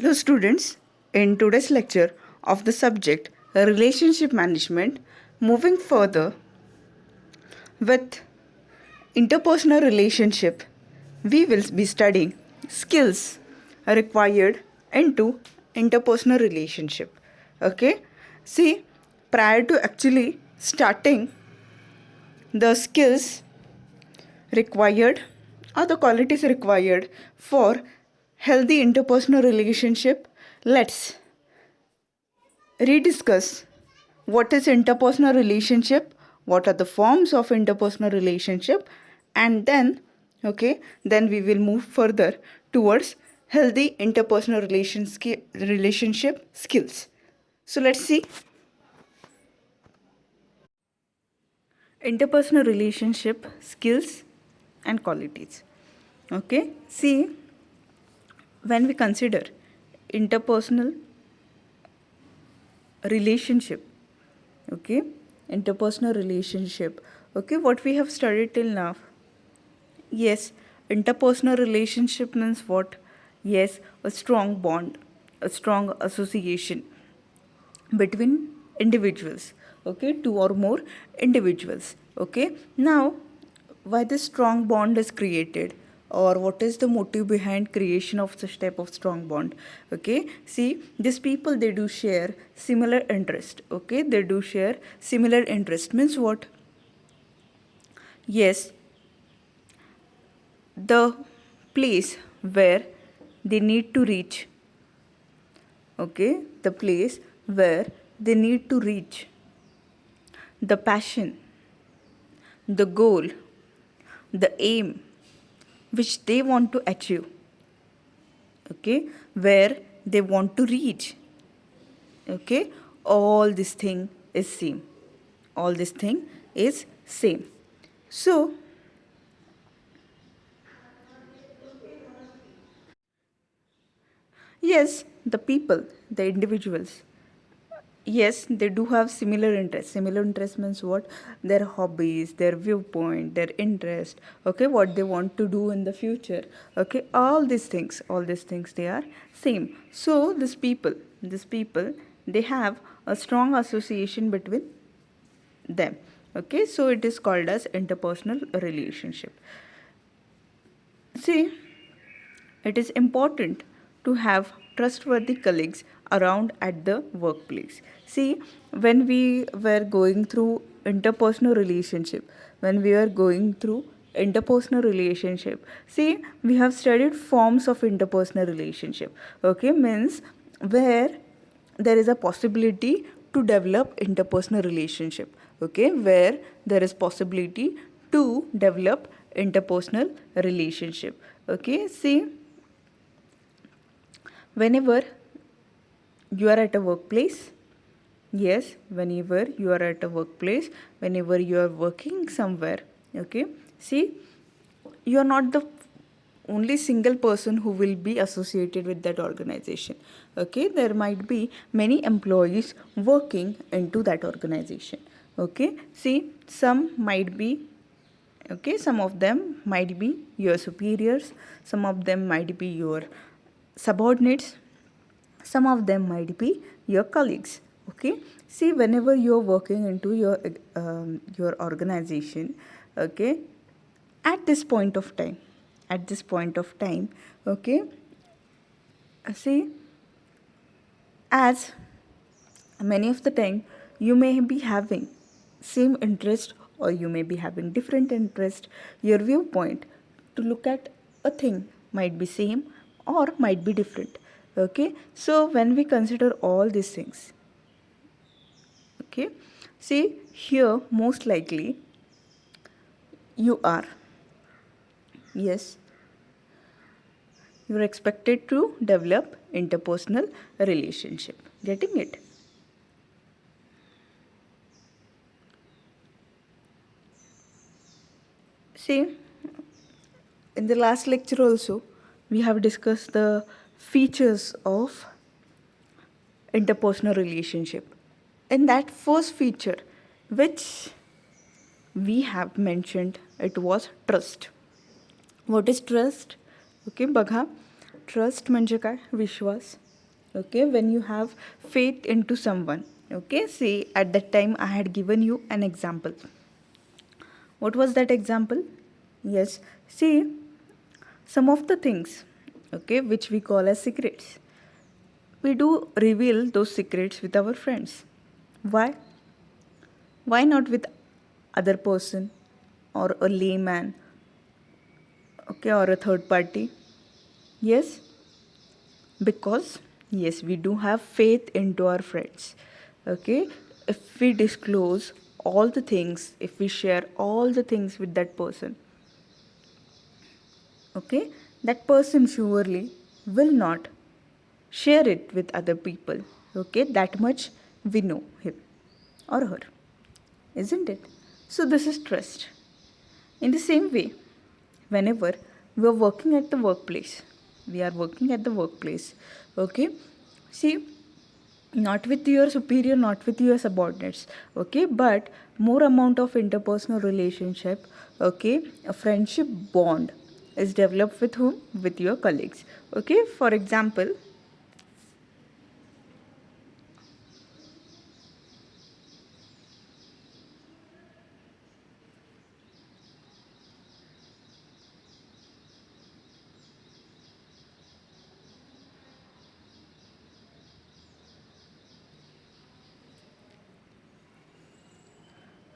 Hello students, in today's lecture of the subject Relationship Management, moving further with interpersonal relationship, we will be studying skills required into interpersonal relationship. Okay, see, prior to actually starting the skills required or the qualities required for healthy interpersonal relationship, let's rediscuss what is interpersonal relationship, what are the forms of interpersonal relationship, and then we will move further towards healthy interpersonal relationship skills. So let's see interpersonal relationship skills and qualities. Okay, see, when we consider interpersonal relationship, okay, interpersonal relationship, okay, what we have studied till now, yes, interpersonal relationship means what? Yes, a strong bond, a strong association between individuals, okay, two or more individuals. Okay, now why this strong bond is created, or what is the motive behind creation of such type of strong bond? Okay, see, these people, they do share similar interest. Okay, they do share similar interest means what? Yes, the place where they need to reach. Okay, the place where they need to reach, the passion, the goal, the aim which they want to achieve, okay, where they want to reach, okay, all this thing is same. All this thing is same. So, yes, the people, the individuals, yes, they do have similar interests. Similar interest means what? Their hobbies, their viewpoint, their interest, okay, what they want to do in the future, okay, all these things, they are same. So these people, they have a strong association between them. Okay, so it is called as interpersonal relationship. See, it is important to have trustworthy colleagues around at the workplace. See, when we were going through interpersonal relationship, when we are going through interpersonal relationship, see, we have studied forms of interpersonal relationship. Okay, means where there is a possibility to develop interpersonal relationship. Okay, where there is possibility to develop interpersonal relationship. Okay, see, whenever you are at a workplace, yes, whenever you are at a workplace, whenever you are working somewhere, okay, see, you are not the only single person who will be associated with that organization. Okay, there might be many employees working into that organization. Okay, see, some might be, okay, some of them might be your superiors, some of them might be your subordinates, some of them might be your colleagues. Okay, see, whenever you're working into your organization, okay, at this point of time, okay, see, as many of the time you may be having same interest, or you may be having different interest, your viewpoint to look at a thing might be same or might be different. Okay, so when we consider all these things, okay, see, here most likely you are, yes, you're expected to develop interpersonal relationship. Getting it? See, in the last lecture also, we have discussed the features of interpersonal relationship. In that first feature, which we have mentioned, it was trust. What is trust? Okay, बघा, trust म्हणजे काय? विश्वास. okay, when you have faith into someone. Okay, see, at that time I had given you an example. What was that example? Yes, see, some of the things, okay, which we call as secrets, we do reveal those secrets with our friends. Why? Why not with other person or a layman, okay, or a third party? Yes, because yes, we do have faith into our friends. Okay, if we disclose all the things, if we share all the things with that person, okay, that person surely will not share it with other people. Okay, that much we know him or her, isn't it? So this is trust. In the same way, whenever we are working at the workplace, okay, see, not with your superior, not with your subordinates, okay, but more amount of interpersonal relationship, okay, a friendship bond is developed with whom? With your colleagues. Okay, for example,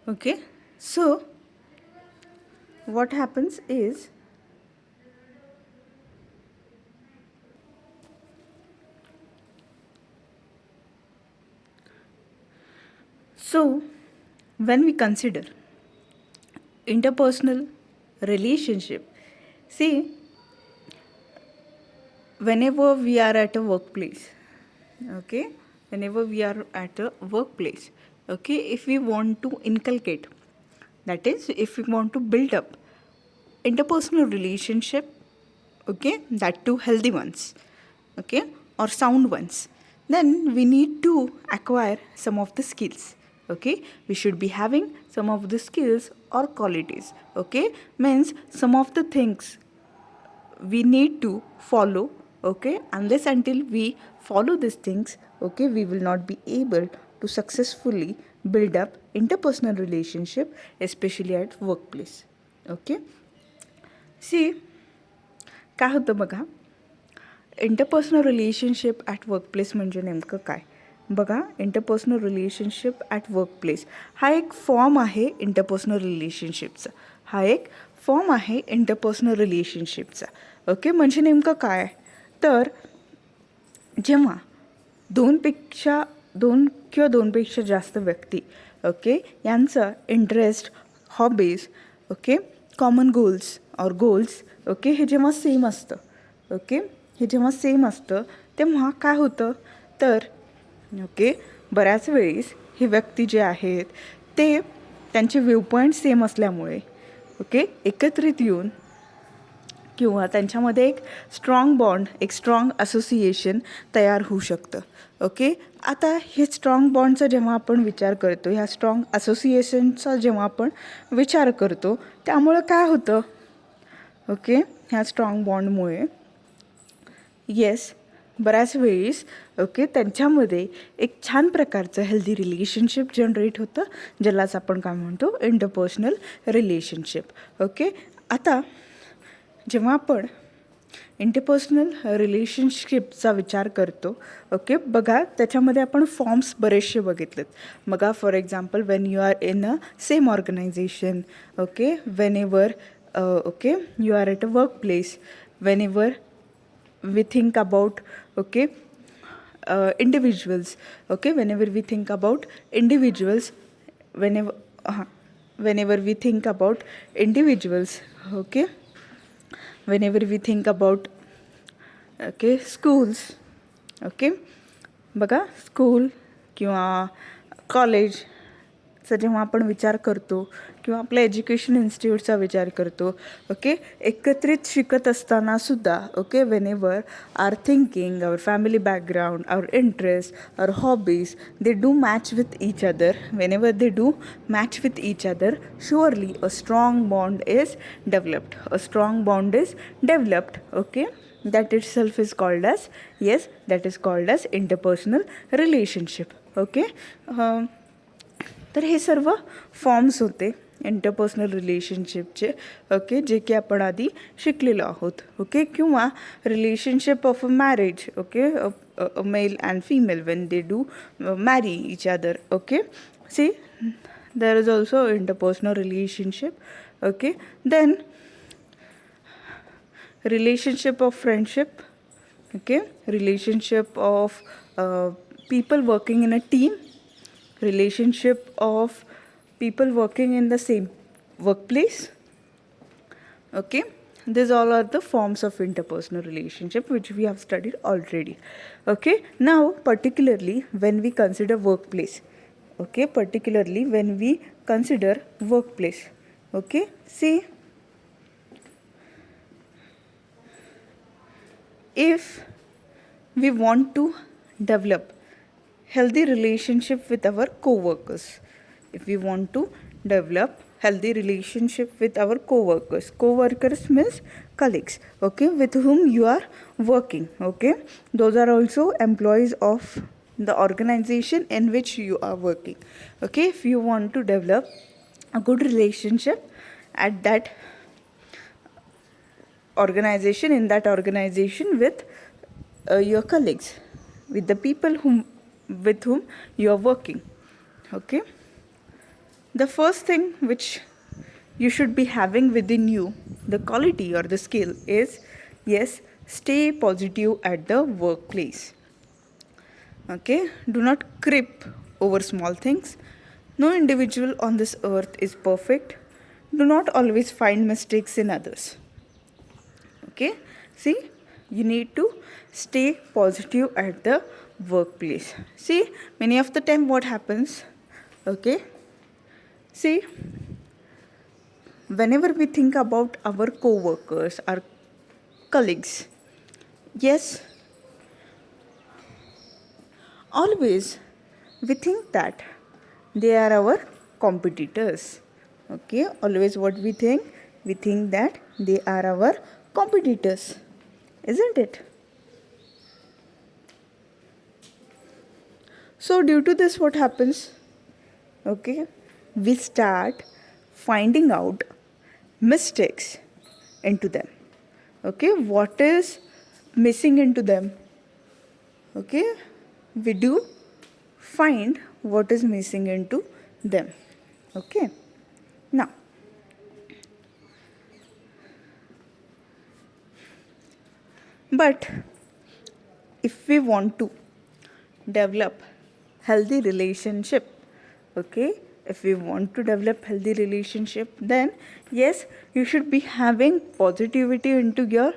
okay, so what happens is, so when we consider interpersonal relationship, see, whenever we are at a workplace, okay, whenever we are at a workplace, okay, if we want to inculcate, that is, if we want to build up interpersonal relationship, okay, that too healthy ones, okay, or sound ones, then we need to acquire some of the skills. Okay, we should be having some of the skills or qualities. Okay, means some of the things we need to follow. Okay, unless until we follow these things, okay, we will not be able to successfully build up interpersonal relationship, especially at workplace. Okay, see, काय होतं बघा, interpersonal relationship at workplace म्हणजे नेमकं काय? बघा, interpersonal relationship at workplace हा एक form आहे इंटरपर्सनल रिलेशनशिपचा. हा एक फॉर्म आहे इंटरपर्सनल रिलेशनशिपचा. ओके, म्हणजे नेमकं काय? तर जेव्हा दोन किंवा दोनपेक्षा जास्त व्यक्ती, ओके, यांचं interest, hobbies, okay, common goals, okay, हे जेव्हा सेम असतं, ओके, हे जेव्हा सेम असतं तेव्हा काय होतं तर, ओके, बऱ्याच वेळेस हे व्यक्ती जे आहेत ते त्यांचे व्ह्यू पॉईंट सेम असल्यामुळे, ओके, एकत्रित येऊन किंवा त्यांच्यामध्ये एक स्ट्रॉंग बॉन्ड, एक स्ट्रॉंग असोसिएशन तयार होऊ शकतं. ओके, आता हे स्ट्रॉंग बॉन्डचा जेव्हा आपण विचार करतो, ह्या स्ट्रॉंग असोसिएशनचा जेव्हा आपण विचार करतो, त्यामुळं काय होतं, ओके, ह्या स्ट्रॉंग बॉन्डमुळे येस बऱ्याच वेळेस, ओके, त्यांच्यामध्ये एक छान प्रकारचं हेल्दी रिलेशनशिप जनरेट होतं, ज्यालाच आपण काय म्हणतो, इंटरपर्सनल रिलेशनशिप. ओके, आता जेव्हा आपण इंटरपर्सनल रिलेशनशिपचा विचार करतो, ओके, बघा त्याच्यामध्ये आपण फॉर्म्स बरेचसे बघितलेत. बघा, for example, when you are in a same organisation, okay, whenever, okay, you are at a work place, whenever we think about, okay, individuals, okay, whenever we think about individuals, whenever we think about individuals, okay, whenever we think about, okay, schools, okay, बघा, school किंवा कॉलेजचा जेव्हा आपण विचार करतो किंवा आपल्या education इन्स्टिट्यूटचा विचार करतो, ओके, एकत्रित शिकत असतानासुद्धा, okay, whenever are thinking, our family background, our interest, our hobbies, they do match with each other. Whenever they do match with each other, surely a strong bond is developed. A strong bond is developed. Okay, that itself is called as, yes, that is called as interpersonal relationship. Okay, तर हे सर्व forms होते interpersonal रिलेशनशिपचे. Okay, जे की आपण आधी शिकलेलो आहोत. ओके, किंवा relationship of a marriage. Okay, male and female when they do marry each other. Okay, see there is also interpersonal relationship. Okay, then relationship of friendship. Okay, relationship of people working in a team, relationship of people working in the same workplace. Okay, these all are the forms of interpersonal relationship which we have studied already. Okay, now particularly when we consider workplace. Okay, particularly when we consider workplace. Okay, see, if we want to develop healthy relationship with our co-workers, if we want to develop healthy relationship with our co-workers means colleagues, okay, with whom you are working. Okay, those are also employees of the organization in which you are working. Okay, if you want to develop a good relationship at that organization, in that organization, with your colleagues, with the people with whom you are working. Okay, the first thing which you should be having within you, the quality or the skill is, yes, stay positive at the workplace. Okay, do not creep over small things. No individual on this earth is perfect. Do not always find mistakes in others. Okay, see, you need to stay positive at the workplace. See, many of the time what happens, okay, see, whenever we think about our co-workers, our colleagues, yes, always we think that they are our competitors. Okay, always what we think? We think that they are our competitors, isn't it? So due to this, what happens? Okay, we start finding out mistakes into them. Okay, what is missing into them? Okay, we do find what is missing into them. Okay, now but if we want to develop healthy relationship, okay, if we want to develop healthy relationship, then yes, you should be having positivity into your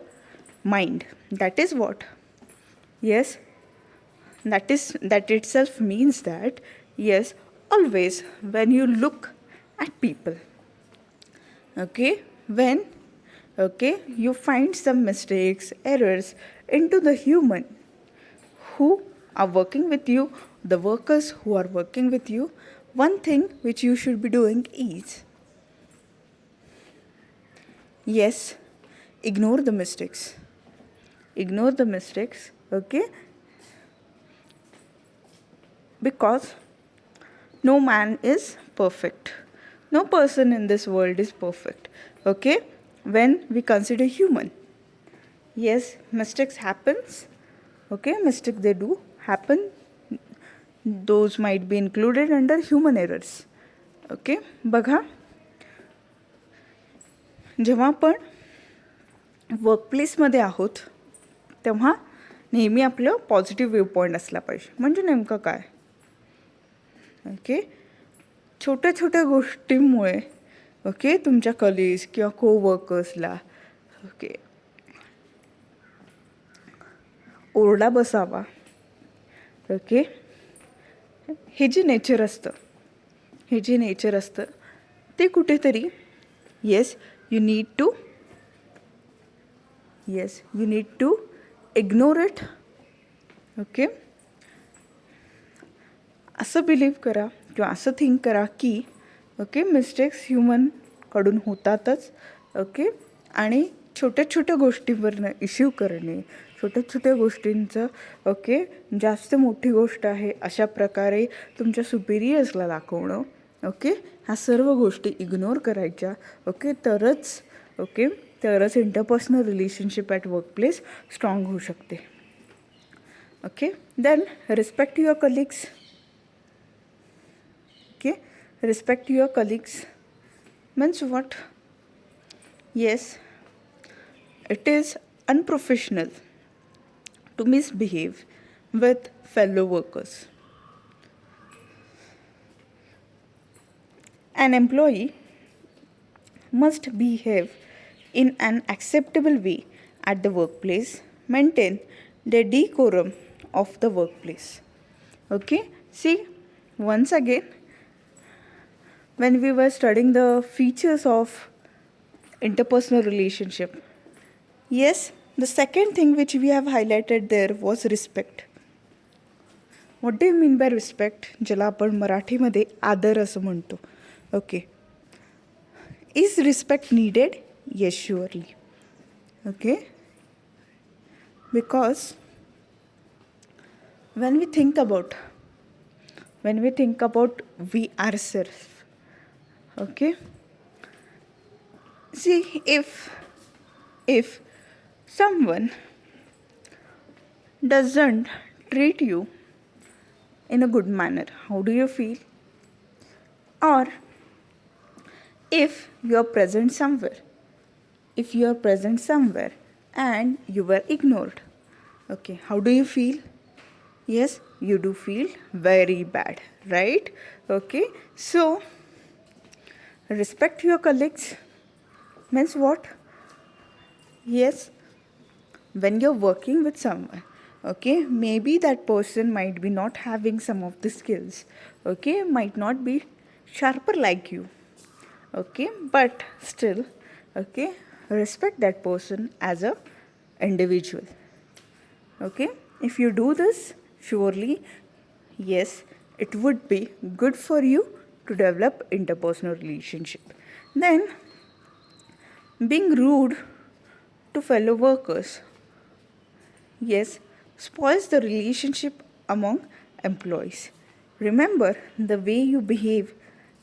mind. That is what, yes, that itself means that, yes, always when you look at people, okay, when, okay, you find some mistakes, errors into the human who are working with you, the workers who are working with you, one thing which you should be doing is, yes, ignore the mistakes. Ignore the mistakes, okay? Because no man is perfect. No person in this world is perfect, okay? When we consider human, yes, mistakes happens, okay? Mistakes, they do happen. Those might be included under human errors. Okay, बघा, जेव्हा आपण वर्कप्लेसमध्ये आहोत तेव्हा नेहमी आपलं positive view point असला पाहिजे. म्हणजे नेमकं काय, ओके, छोट्या छोट्या गोष्टींमुळे, ओके, तुमच्या कलीग्स किंवा कोवर्कर्सला, ओके, ओरडा बसावा, ओके, हे जे नेचर असतं ते कुठेतरी, yes, you need to ignore it. Okay, असं बिलीव्ह करा किंवा असं थिंक करा की, ओके, मिस्टेक्स ह्युमनकडून होतातच, ओके, आणि छोट्या छोट्या गोष्टींवरनं इश्यू करणे, छोट्या छोट्या गोष्टींचं ओके जास्त मोठी गोष्ट आहे अशा प्रकारे तुमच्या सुपिरियर्सला दाखवणं, ओके ह्या सर्व गोष्टी इग्नोर करायच्या, ओके तरच interpersonal relationship at workplace strong होऊ शकते. Okay then respect your colleagues. Okay, respect your colleagues means what? Yes, it is unprofessional to misbehave with fellow workers. An employee must behave in an acceptable way at the workplace, maintain the decorum of the workplace. Okay, see, once again, when we were studying the features of interpersonal relationship, yes, the second thing which we have highlighted there was respect. What do you mean by respect? ज्याला आपण मराठीमध्ये आदर असं म्हणतो. Okay. Is respect needed? Yes, surely. Okay. Because when we think about we ourselves, okay, see, if someone doesn't treat you in a good manner, how do you feel? Or if you are present somewhere and you were ignored, okay, how do you feel? Yes, you do feel very bad, right? Okay, so respect your colleagues means what? Yes, when you're working with someone, okay, maybe that person might be not having some of the skills, okay, might not be sharper like you, okay, but still, okay, respect that person as a individual. Okay, if you do this, surely, yes, it would be good for you to develop interpersonal relationship. Then, being rude to fellow workers, yes, spoils the relationship among employees. Remember, the way you behave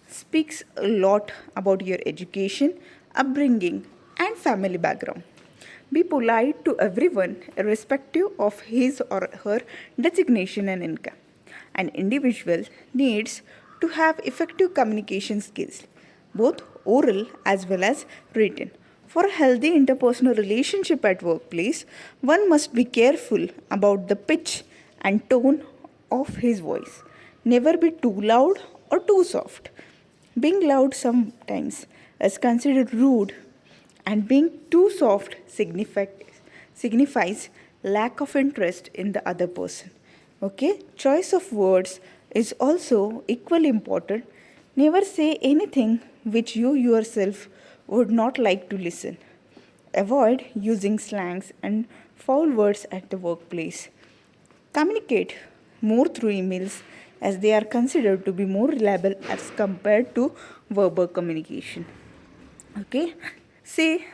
speaks a lot about your education, upbringing, and family background. Be polite to everyone, irrespective of his or her designation and income. An individual needs to have effective communication skills, both oral as well as written. For a healthy interpersonal relationship at workplace, one must be careful about the pitch and tone of his voice. Never be too loud or too soft. Being loud sometimes is considered rude, and being too soft signifies lack of interest in the other person. Okay, choice of words is also equally important. Never say anything which you yourself would not like to listen. Avoid using slangs and foul words at the workplace. Communicate more through emails, as they are considered to be more reliable as compared to verbal communication. Okay, say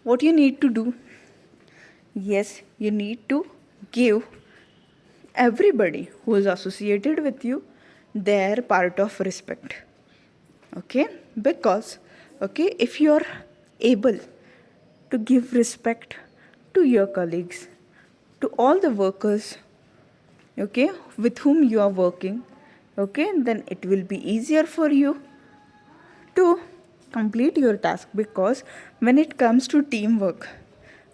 what you need to do. Yes, you need to give everybody who is associated with you their part of respect. Okay, because okay, if you are able to give respect to your colleagues, to all the workers, okay, with whom you are working, okay, then it will be easier for you to complete your task. Because when it comes to teamwork,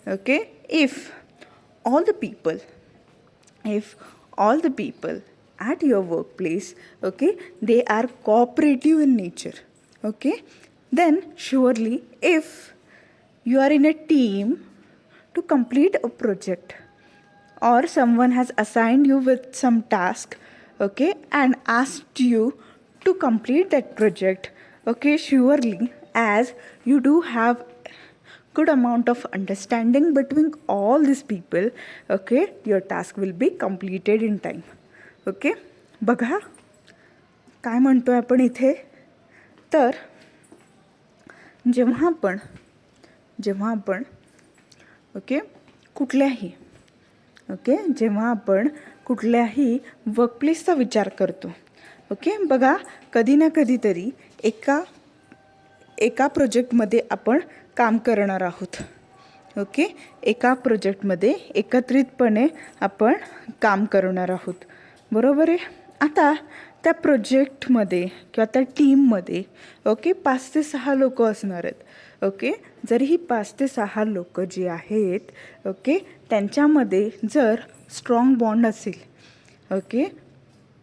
okay, if all the people at your workplace, okay, they are cooperative in nature, okay, then surely if you are in a team to complete a project, or someone has assigned you with some task, okay, and asked you to complete that project, okay, surely as you do have good amount of understanding between all these people, okay, your task will be completed in time. Okay, बघा काय म्हणतोय आपण इथे. तर जेव्हा आपण जेव्हा आपण जेव्हा आपण कुठल्याही वर्कप्लेसचा विचार करतो, बघा कधी ना कधीतरी एका प्रोजेक्टमध्ये आपण काम करणार आहोत. एका प्रोजेक्टमध्ये एकत्रितपणे आपण काम करणार आहोत, बरोबर आहे. आता त्या प्रोजेक्टमध्ये किंवा त्या टीममध्ये 5 ते 6 लोक असणार आहेत. जर ही 5 ते 6 लोक जी आहेत त्यांच्यामध्ये जर स्ट्रॉंग बॉन्ड असेल,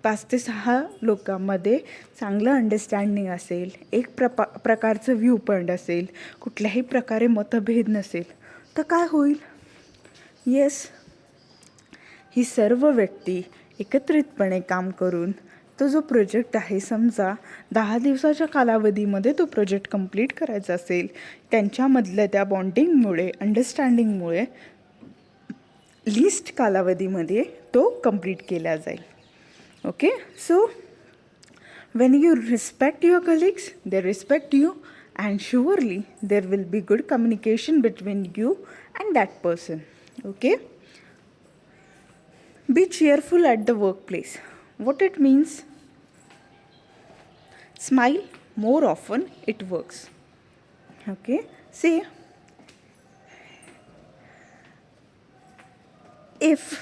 5 ते 6 लोकांमध्ये चांगलं अंडरस्टँडिंग असेल, एक प्रकारचं व्ह्यू पॉईंट असेल, कुठल्याही प्रकारे मतभेद नसेल, तर काय होईल? ही सर्व व्यक्ती एकत्रितपणे काम करून तो जो प्रोजेक्ट आहे, समजा 10 दिवसाच्या कालावधीमध्ये तो प्रोजेक्ट कंप्लीट करायचा असेल, त्यांच्यामधल्या त्या बॉन्डिंगमुळे, अंडरस्टँडिंगमुळे लिस्ट कालावधीमध्ये तो कंप्लीट केला जाईल. So when you respect your colleagues, they respect you, and surely there will be good communication between you and that person. Be cheerful at the workplace. What it means? Smile more often, it works. See, if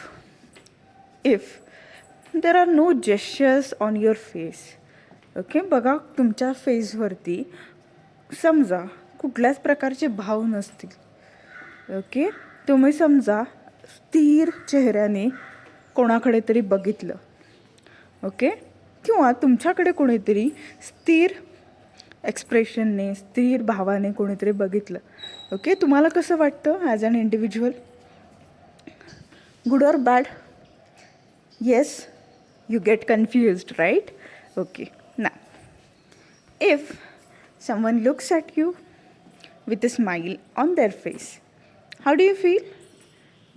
there are no gestures on your face, बघा तुमच्या फेसवरती समजा कुठल्याच प्रकारचे भाव नसतील, तुम्ही समजा स्थिर चेहऱ्याने कोणाकडे तरी बघितलं, किंवा तुमच्याकडे कोणीतरी स्थिर एक्सप्रेशनने, स्थिर भावाने कोणीतरी बघितलं, तुम्हाला कसं वाटतं ॲज अन इंडिव्हिज्युअल? गुड और bad? Yes, you get confused, right? Now, if someone looks at you with a smile on their face, how do you feel?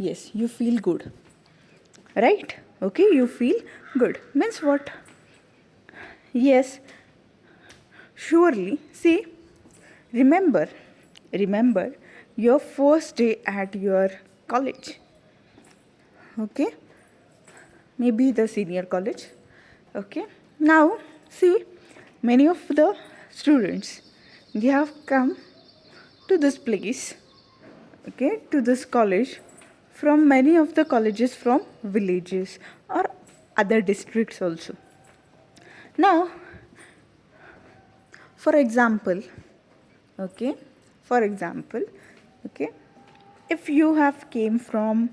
Yes, you feel good, right? You feel good. Means what? Yes, surely. See, remember your first day at your college. Maybe the senior college. Now see, many of the students, they have come to this place, to this college from many of the colleges from villages or other districts also. Now for example, if you have came from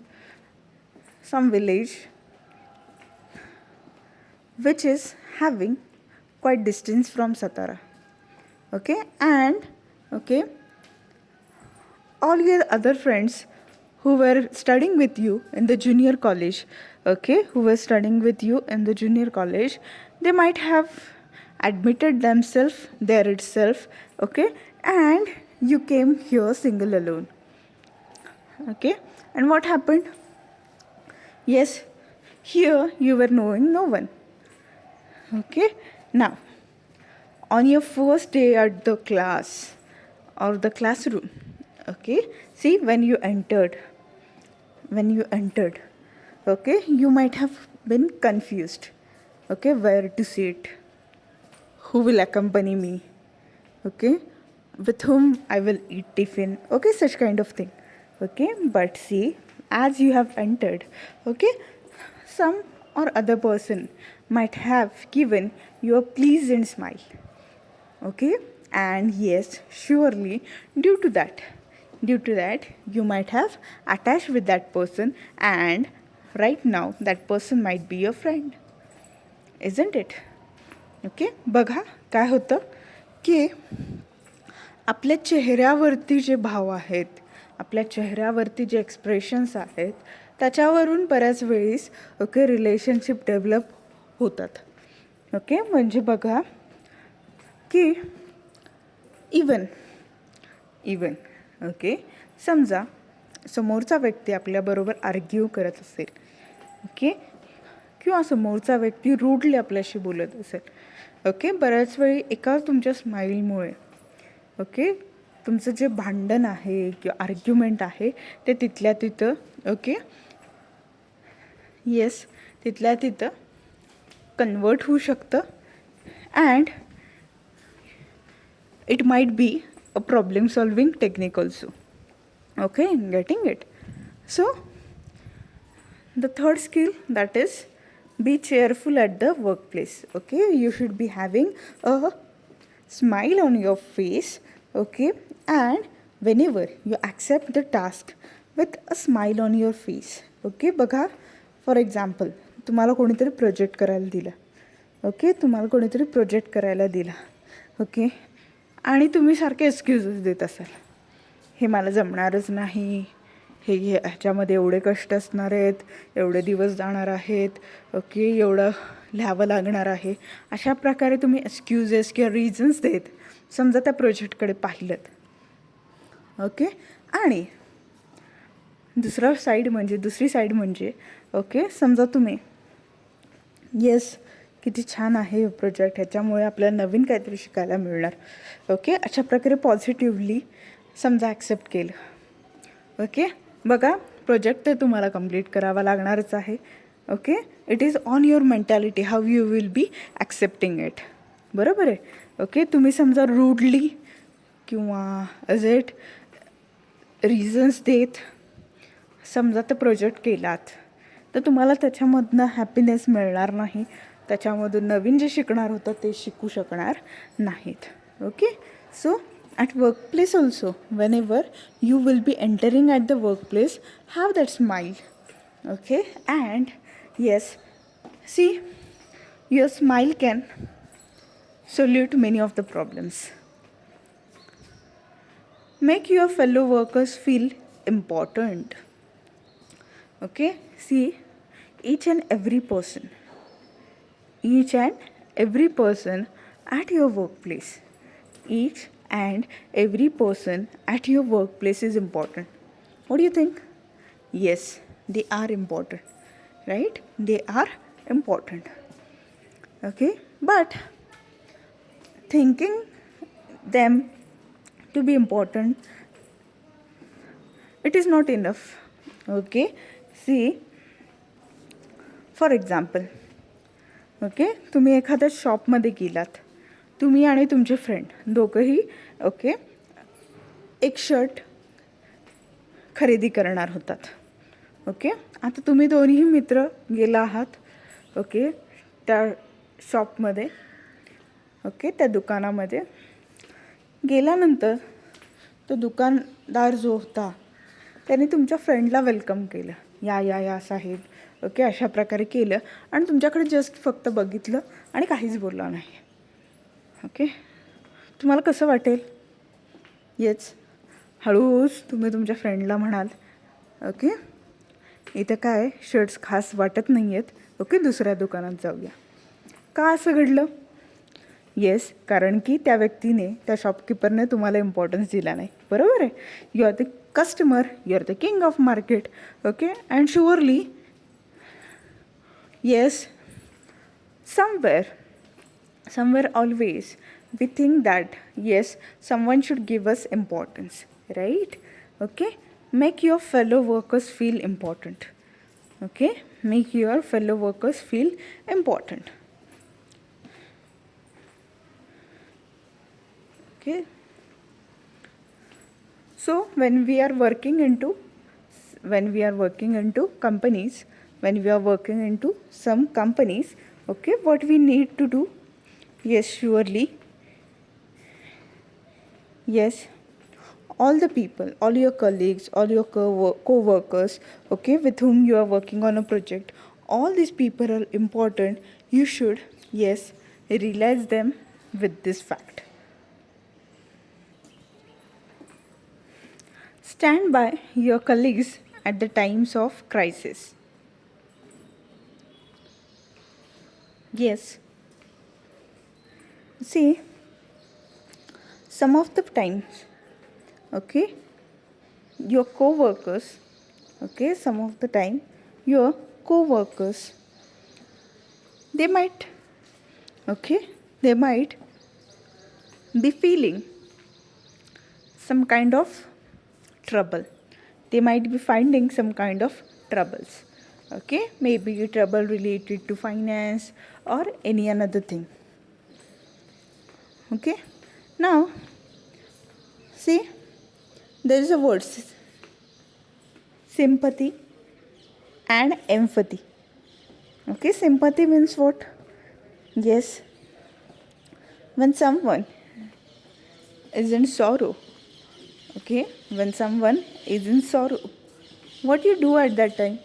some village which is having quite distance from Satara, and all your other friends who were studying with you in the junior college, they might have admitted themselves there itself, and you came here single alone, and what happened? Yes, here you were knowing no one. Now on your first day at the class or the classroom, see, when you entered, you might have been confused, where to sit, who will accompany me, with whom I will eat tiffin, such kind of thing. But see, as you have entered, some or other person might have given you a pleasant smile, and yes, surely due to that you might have attached with that person, and right now that person might be your friend, isn't it? बघा काय होतं की आपल्या चेहऱ्यावरती जे भाव आहेत, आपल्या चेहऱ्यावरती जे एक्सप्रेशन्स आहेत, त्याच्यावरून बऱ्याच वेळेस रिलेशनशिप डेव्हलप होतात. म्हणजे बघा की इवन समजा समोरचा व्यक्ती आपल्याबरोबर आर्ग्यू करत असेल, किंवा समोरचा व्यक्ती रूडली आपल्याशी बोलत असेल, बऱ्याच वेळी एका तुमच्या स्माईलमुळे तुमचं जे भांडण आहे किंवा आर्ग्युमेंट आहे ते तिथल्या तिथं ओके येस तिथल्या तिथं कन्वर्ट होऊ शकतं and it might be a problem solving technique also. Okay, getting it? So the third skill, that is be cheerful at the workplace. Okay, you should be having a smile on your face. Okay, and whenever you accept the task with a smile on your face. Okay, बघा for example तुम्हाला कोणीतरी project करायला दिला. Okay, तुम्हाला कोणीतरी project करायला दिला. Okay, आणि तुम्ही सारखे एक्सक्यूजेस देत असाल, हे मला जमणारच नाही, ह्याच्यामध्ये एवढे कष्ट असणार आहेत, एवढे दिवस जाणार आहेत, ओके एवढं लिहावं लागणार आहे, अशा प्रकारे तुम्ही एक्सक्यूजेस किंवा रिझन्स देत समजा त्या प्रोजेक्टकडे पाहिलं. ओके, आणि दुसरी साईड म्हणजे ओके समजा तुम्ही येस किती छान आहे प्रोजेक्ट, ह्याच्यामुळे आपल्याला नवीन काहीतरी शिकायला मिळणार. ओके, अशा प्रकारे पॉझिटिव्हली समजा ॲक्सेप्ट केलं. ओके, बघा प्रोजेक्ट तर तुम्हाला कंप्लीट करावा लागणारच आहे. Okay, it is on your mentality how you will be accepting it. बरोबर आहे. ओके, तुम्ही समजा रूडली किंवा ॲज इट रिझन्स देत समजा ते प्रोजेक्ट केलात तर तुम्हाला त्याच्यामधनं हॅपीनेस मिळणार नाही, त्याच्यामधून नवीन जे शिकणार होतं ते शिकू शकणार नाहीत. Okay, so at workplace also whenever you will be entering at the workplace, have that smile. Okay, and yes, see, your smile can solve many of the problems. Make your fellow workers feel important. Okay, see, each and every person at your workplace, each and every person at your workplace is important. What do you think? Yes, they are important, right? They are important. Okay, but thinking them to be important, it is not enough. Okay, see, for example okay तुम्ही एखाद्या शॉपमध्ये गेलात, तुम्ही आणि तुमचे friend दोघंही okay एक shirt खरेदी करणार होतात. ओके, आता तुम्ही दोन्ही मित्र गेला आहात ओके त्या शॉपमध्ये, ओके त्या दुकानामध्ये गेल्यानंतर तो दुकानदार जो होता त्याने तुमच्या फ्रेंडला वेलकम केलं, या साहेब, ओके अशा प्रकारे केलं आणि तुमच्याकडे जस्ट फक्त बघितलं आणि काहीच बोलला नाही. ओके, तुम्हाला कसं वाटेल? येस, हळूच तुम्ही तुमच्या फ्रेंडला म्हणाल ओके इथं काय शर्ट्स खास वाटत नाही आहेत, ओके दुसऱ्या दुकानात जाऊया. का असं घडलं? येस, कारण की त्या व्यक्तीने त्या शॉपकीपरने तुम्हाला इम्पॉर्टन्स दिला नाही. बरोबर आहे. You are the customer, you are the king of market. Okay, and surely yes, somewhere always we think that yes, someone should give us importance, right? Okay, make your fellow workers feel important. Okay, make your fellow workers feel important. Okay, so when we are working into companies, when we are working into some companies, okay, what we need to do? Yes, surely, yes, all the people, all your colleagues, all your co-workers, okay, with whom you are working on a project, all these people are important. You should, yes, realize them with this fact. Stand by your colleagues at the times of crisis. Yes, see, some of the times, okay, your co-workers, okay, some of the time your co-workers, they might be feeling some kind of trouble. They might be finding some kind of troubles. Okay, maybe trouble related to finance or any another thing. Okay, now see, there is a word sympathy and empathy. Okay, sympathy means what? Yes, when someone is in sorrow, okay, when someone is in sorrow, what you do at that time?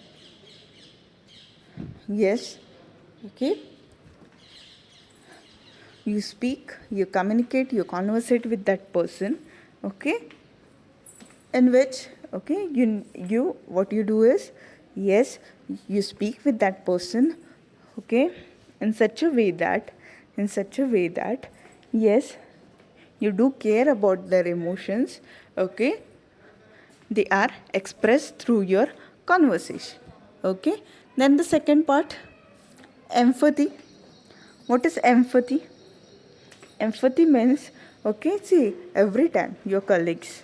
Yes, okay, you speak, you communicate, you conversate with that person, okay, in which, okay, you what you do is, yes, you speak with that person, okay, in such a way that, yes, you do care about their emotions, okay, they are expressed through your conversation. Okay, then the second part, empathy. What is empathy? Empathy means, okay, see, every time your colleagues,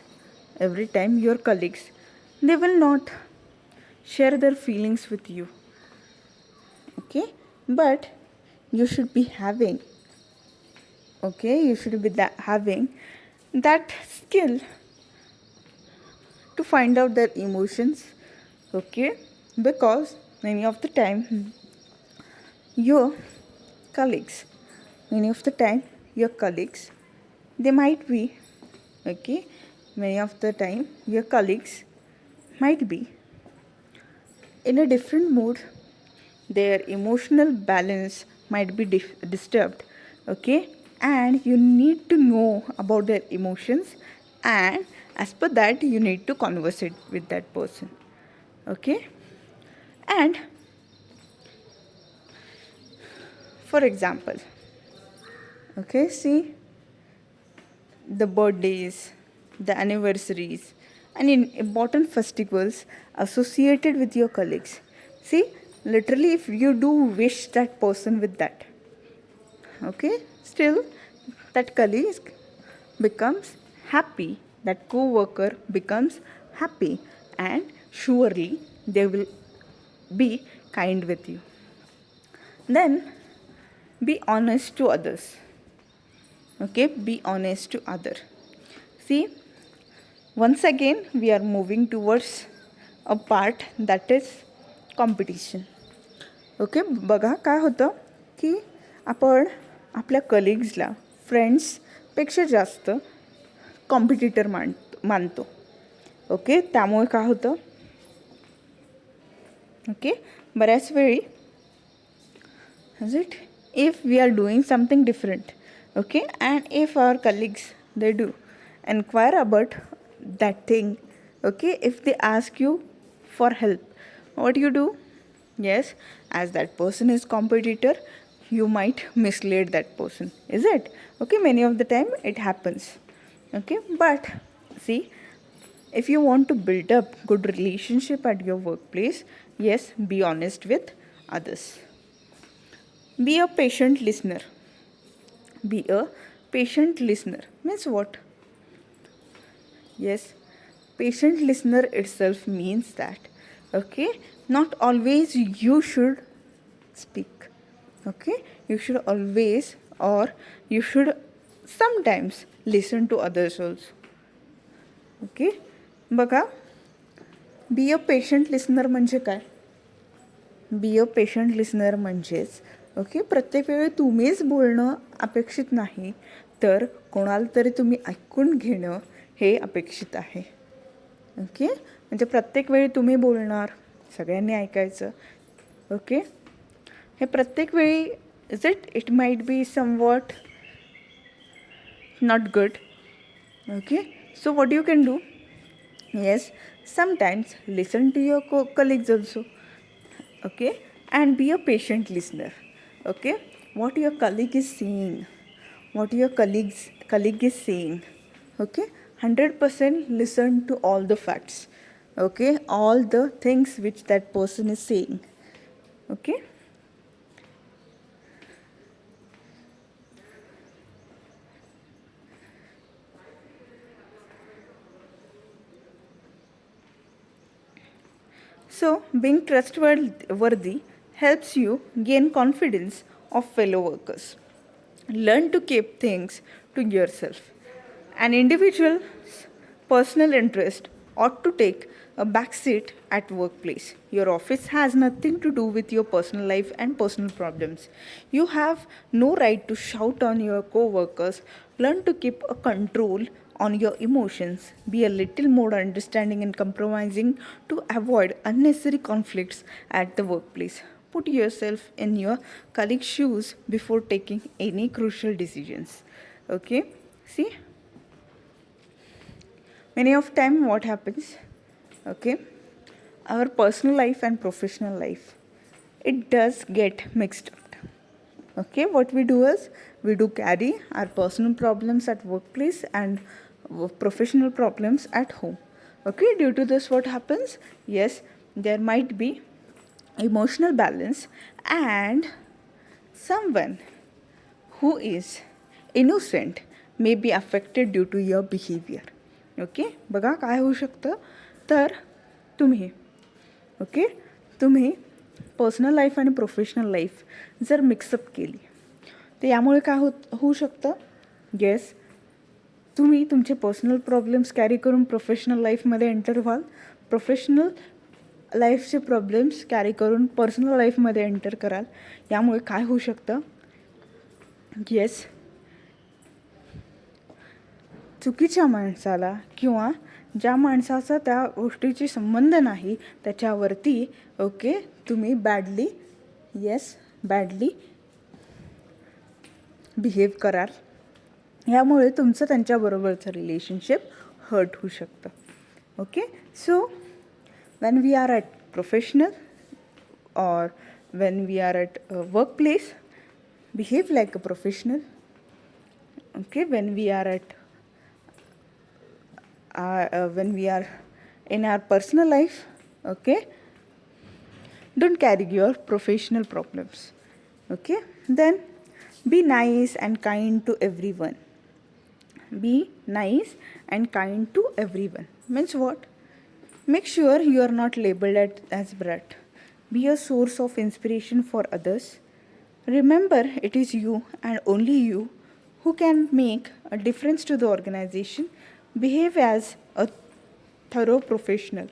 they will not share their feelings with you, okay, but you should be having, okay, you should be having that skill to find out their emotions, okay, because many of the time your colleagues, many of the time your colleagues, they might be, okay, many of the time your colleagues might be in a different mood, their emotional balance might be disturbed, okay, and you need to know about their emotions, and as per that you need to conversate with that person, okay. And for example, okay, see, the birthdays, the anniversaries, and in important festivals associated with your colleagues. See, literally, if you do wish that person with that, okay, still that colleague becomes happy, that co worker becomes happy, and surely they will be kind with you. Then be honest to others. Okay, be honest to other. See, once again we are moving towards a part that is competition. Okay, बघा काय होतं की आपण आपल्या कलिग्सला फ्रेंड्सपेक्षा जास्त competitor मानतो. Okay, त्यामुळे काय होतं, ओके, बऱ्याच वेळी is it if we are doing something different, okay, and if our colleagues, they do inquire about that thing, okay, if they ask you for help, what you do? Yes, as that person is competitor, you might mislead that person, is it? Okay, many of the time it happens, okay, but see, if you want to build up good relationship at your workplace, yes, be honest with others. Be a patient listener. Be a patient listener means what? Yes, patient listener itself means that, okay, not always you should speak. Okay, you should always, or you should sometimes listen to others also. Okay, बघा, be a patient listener म्हणजे काय? Be a patient listener म्हणजेच, okay, प्रत्येक वेळी तुम्हीच बोलणं अपेक्षित नाही, तर कोणाला तरी तुम्ही ऐकून घेणं हे अपेक्षित आहे. ओके, म्हणजे प्रत्येक वेळी तुम्ही बोलणार, सगळ्यांनी ऐकायचं. ओके, हे प्रत्येक वेळी it might be somewhat not good. Okay, so what you can do? Yes, sometimes listen to your colleagues also. Okay, and be a patient listener. Okay, what your colleague is saying, what your colleague is saying, okay, 100% listen to all the facts, okay, all the things which that person is saying. Okay, So being trustworthy helps you gain confidence of fellow workers. Learn to keep things to yourself. An individual's personal interest ought to take a backseat at workplace. Your office has nothing to do with your personal life and personal problems. You have no right to shout on your co-workers. Learn to keep a control on your emotions. Be a little more understanding and compromising to avoid unnecessary conflicts at the workplace. Put yourself in your colleague's shoes before taking any crucial decisions. Okay, see, many of time what happens, okay, our personal life and professional life, it does get mixed up. Okay, what we do is we do carry our personal problems at workplace and professional problems at home. Okay, due to this what happens, yes, there might be emotional balance, and someone who is innocent may be affected due to your behavior. Okay, बघा काय होऊ शकतं, तर तुम्ही personal life आणि professional life जर mix up केली तर यामुळे काय होऊ शकतं, येस, तुम्ही तुमचे पर्सनल प्रॉब्लेम्स कॅरी करून प्रोफेशनल लाईफमध्ये एंटर व्हाल, प्रोफेशनल लाईफचे प्रॉब्लेम्स कॅरी करून पर्सनल लाईफमध्ये एंटर कराल. यामुळे काय होऊ शकतं, येस, चुकीच्या माणसाला किंवा ज्या माणसाचा त्या गोष्टीची संबंध नाही त्याच्यावरती ओके तुम्ही बॅडली बिहेव कराल. यामुळे तुमचं त्यांच्याबरोबरचं रिलेशनशिप हर्ट होऊ शकतं. Okay, so when we are at professional or when we are at workplace, behave like a professional. Okay, when we are in our personal life, okay, don't carry your professional problems. Okay, then be nice and kind to everyone. Be nice and kind to everyone means what? Make sure you are not labeled as brat. Be a source of inspiration for others. Remember, it is you and only you who can make a difference to the organization. Behave as a thorough professional.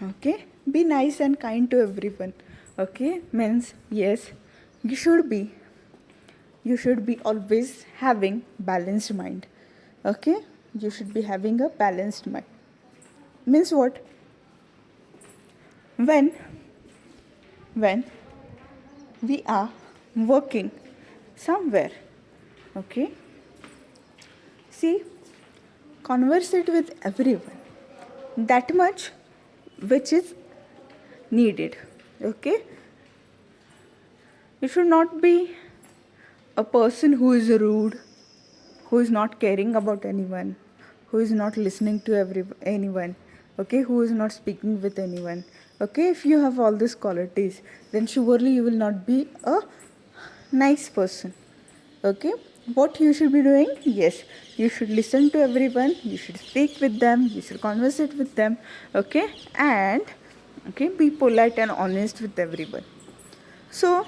Okay? Be nice and kind to everyone. Okay? Means, yes, you should be always having balanced mind. Okay? You should be having a balanced mind. Means what? When we are working somewhere, okay, see, conversate with everyone, that much which is needed. Okay, you should not be a person who is rude, who is not caring about anyone, who is not listening to anyone, okay, who is not speaking with anyone. Okay, if you have all these qualities, then surely you will not be a nice person. Okay, what you should be doing, yes, you should listen to everyone, you should speak with them, you should conversate with them. Okay, and okay, be polite and honest with everyone. So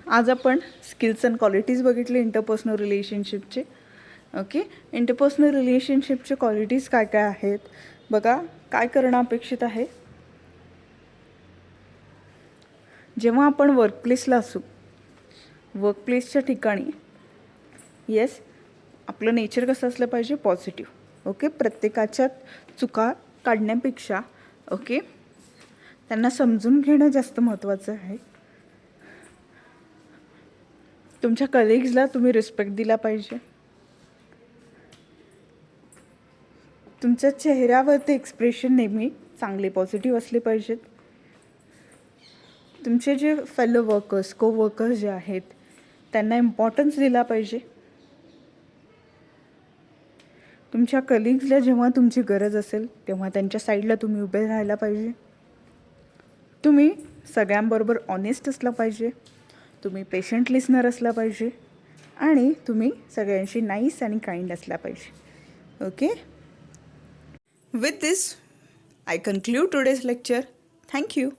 आज आपण skills and qualities बघितले interpersonal रिलेशनशिपचे. Okay, interpersonal रिलेशनशिपचे qualities काय काय आहेत बघा. काय करणं अपेक्षित आहे, जेव्हा आपण वर्कप्लेसला असू, वर्कप्लेसच्या ठिकाणी, येस, आपलं नेचर कसं असलं पाहिजे, पॉझिटिव्ह. ओके, प्रत्येकाच्या चुका काढण्यापेक्षा ओके त्यांना समजून घेणं जास्त महत्त्वाचं आहे. तुमच्या कलिग्सला तुम्ही रिस्पेक्ट दिला पाहिजे. तुमच्या चेहऱ्यावरती एक्सप्रेशन नेहमी चांगले पॉझिटिव्ह असले पाहिजेत. तुमचे जे फेलो वर्कर्स, को-वर्कर्स जे आहेत त्यांना इम्पॉर्टन्स दिला पाहिजे. तुमच्या कलिग्सला जेव्हा तुमची गरज असेल तेव्हा त्यांच्या साईडला तुम्ही उभे राहायला पाहिजे. तुम्ही सगळ्यांबरोबर ऑनेस्ट असला पाहिजे. तुम्ही पेशंट लिसनर असला पाहिजे आणि तुम्ही सगळ्यांशी नाईस आणि काइंड असला पाहिजे. Okay, with this I conclude today's lecture. Thank you.